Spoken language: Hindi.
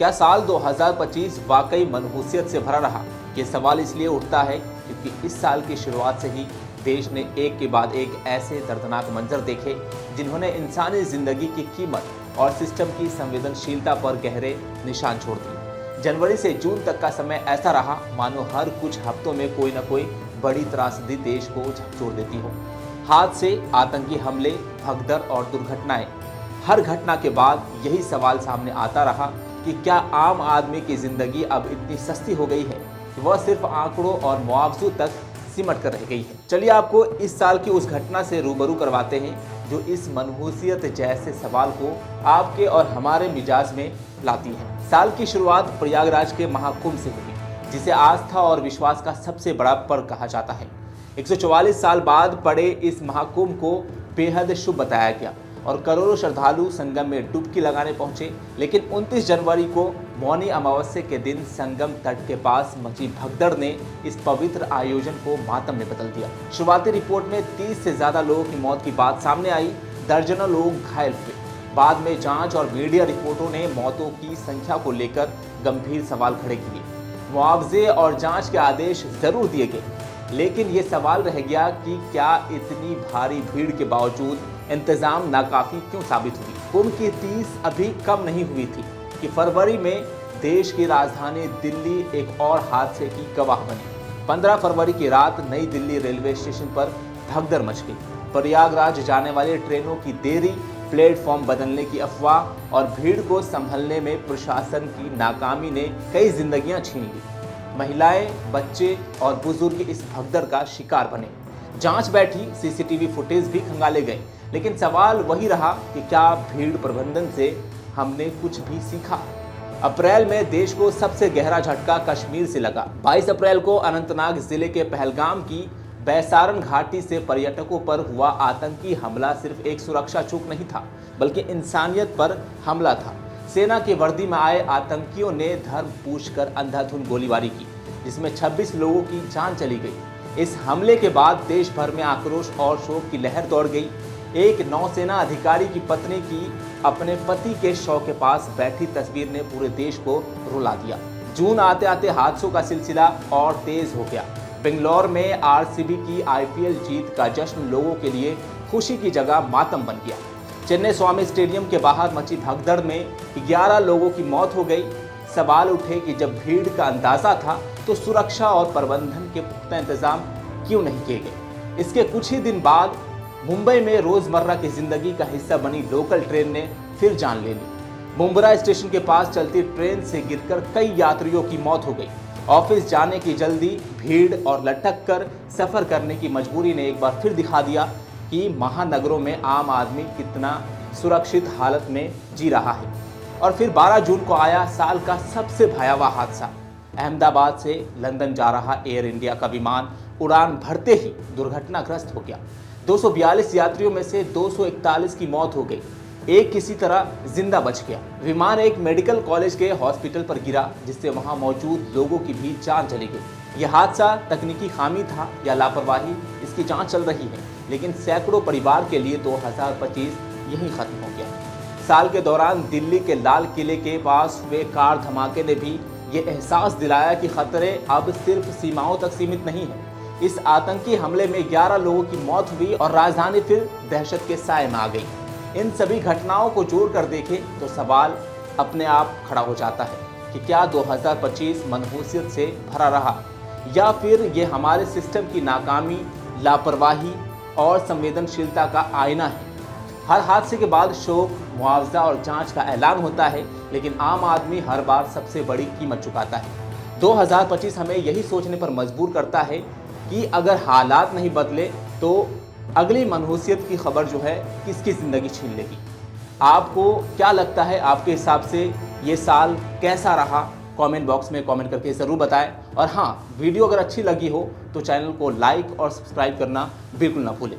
क्या साल 2025 वाकई मनहूसियत से भरा रहा? ये सवाल इसलिए उठता है क्योंकि इस साल की शुरुआत से ही देश ने एक के बाद एक ऐसे दर्दनाक मंजर देखे जिन्होंने इंसानी जिंदगी की कीमत और सिस्टम की संवेदनशीलता पर गहरे निशान छोड़ दिए। जनवरी से जून तक का समय ऐसा रहा मानो हर कुछ हफ्तों में कोई न कोई बड़ी त्रासदी देश को झकझोर देती हो। हादसे, आतंकी हमले, भगदड़ और दुर्घटनाएं। हर घटना के बाद यही सवाल सामने आता रहा कि क्या आम आदमी की जिंदगी अब इतनी सस्ती हो गई है कि वह सिर्फ आंकड़ों और मुआवजों तक सिमट कर रह गई है। चलिए आपको इस साल की उस घटना से रूबरू करवाते हैं जो इस मनहूसियत जैसे सवाल को आपके और हमारे मिजाज में लाती है। साल की शुरुआत प्रयागराज के महाकुंभ से हुई, जिसे आस्था और विश्वास का सबसे बड़ा पर्व कहा जाता है। 144 साल बाद पड़े इस महाकुंभ को बेहद शुभ बताया गया और करोड़ों श्रद्धालु संगम में डुबकी लगाने पहुंचे। लेकिन 29 जनवरी को मौनी अमावस्या के दिन संगम तट के पास मची भगदड़ ने इस पवित्र आयोजन को मातम में बदल दिया। शुरुआती रिपोर्ट में 30 से ज्यादा लोगों की मौत की बात सामने आई, दर्जनों लोग घायल हुए। बाद में जांच और मीडिया रिपोर्टों ने मौतों की संख्या को लेकर गंभीर सवाल खड़े किए। मुआवजे और जांच के आदेश जरूर दिए गए, लेकिन ये सवाल रह गया कि क्या इतनी भारी भीड़ के बावजूद इंतजाम नाकाफी क्यों साबित हुई। कुंभ की 30 अभी कम नहीं हुई थी कि फरवरी में देश की राजधानी दिल्ली एक और हादसे की गवाह बनी। 15 फरवरी की रात नई दिल्ली रेलवे स्टेशन पर भगदड़ मच गई। प्रयागराज जाने वाली ट्रेनों की देरी, प्लेटफॉर्म बदलने की अफवाह और भीड़ को संभलने में प्रशासन की नाकामी ने कई जिंदगियां छीन ली। महिलाएं, बच्चे और बुजुर्ग इस भगदड़ का शिकार बने। जांच बैठी, सीसीटीवी फुटेज भी खंगाले गए, लेकिन सवाल वही रहा कि क्या भीड़ प्रबंधन से हमने कुछ भी सीखा। अप्रैल में देश को सबसे गहरा झटका कश्मीर से लगा। 22 अप्रैल को अनंतनाग जिले के पहलगाम की बैसारन घाटी से पर्यटकों पर हुआ आतंकी हमला सिर्फ एक सुरक्षा चूक नहीं था, बल्कि इंसानियत पर हमला था। सेना की वर्दी में आए आतंकियों ने धर्म पूछकर अंधाधुंध गोलीबारी की, जिसमें 26 लोगों की जान चली गई। इस हमले के बाद देश भर में आक्रोश और शोक की लहर दौड़ गई। एक नौसेना अधिकारी की पत्नी की अपने पति के शव के पास बैठी तस्वीर ने पूरे देश को रुला दिया। जून आते आते हादसों का सिलसिला और तेज हो गया। बेंगलोर में आरसीबी की आईपीएल जीत का जश्न लोगों के लिए खुशी की जगह मातम बन गया। चेन्नई स्वामी स्टेडियम के बाहर मची भगदड़ में 11 लोगों की मौत हो गई। सवाल उठे कि जब भीड़ का अंदाजा था तो सुरक्षा और प्रबंधन के पुख्ता इंतजाम क्यों नहीं किए गए। इसके कुछ ही दिन बाद मुंबई में रोजमर्रा की जिंदगी का हिस्सा बनी लोकल ट्रेन ने फिर जान ले ली। मुंब्रा स्टेशन के पास चलती ट्रेन से गिरकर कई यात्रियों की मौत हो गई। ऑफिस जाने की जल्दी, भीड़ और लटक कर सफर करने की मजबूरी ने एक बार फिर दिखा दिया कि महानगरों में आम आदमी कितना सुरक्षित हालत में जी रहा है। और फिर 12 जून को आया साल का सबसे भयावह हादसा। अहमदाबाद से लंदन जा रहा एयर इंडिया का विमान उड़ान भरते ही दुर्घटनाग्रस्त हो गया। 242 यात्रियों में से 241 की मौत हो गई। एक किसी तरह जिंदा बच गया। विमान एक मेडिकल कॉलेज के हॉस्पिटल पर गिरा, जिससे वहां मौजूद लोगों की भी जान चली गई। यह हादसा तकनीकी खामी था या लापरवाही, इसकी जांच चल रही है, लेकिन सैकड़ों परिवार के लिए 2025 यहीं खत्म हो गया। साल के दौरान दिल्ली के लाल किले के पास हुए कार धमाके ने भी ये एहसास दिलाया कि खतरे अब सिर्फ सीमाओं तक सीमित नहीं है। इस आतंकी हमले में 11 लोगों की मौत हुई और राजधानी फिर दहशत के साए में आ गई। इन सभी घटनाओं को जोड़कर देखें तो सवाल अपने आप खड़ा हो जाता है कि क्या 2025 मनहूसियत से भरा रहा, या फिर ये हमारे सिस्टम की नाकामी, लापरवाही और संवेदनशीलता का आईना है। हर हादसे के बाद शोक, मुआवजा और जांच का ऐलान होता है, लेकिन आम आदमी हर बार सबसे बड़ी कीमत चुकाता है। 2025 हमें यही सोचने पर मजबूर करता है कि अगर हालात नहीं बदले तो अगली मनहूसियत की खबर जो है किसकी ज़िंदगी छीन लेगी। आपको क्या लगता है, आपके हिसाब से ये साल कैसा रहा? कमेंट बॉक्स में कमेंट करके ज़रूर बताएं। और हाँ, वीडियो अगर अच्छी लगी हो तो चैनल को लाइक और सब्सक्राइब करना बिल्कुल ना भूलें।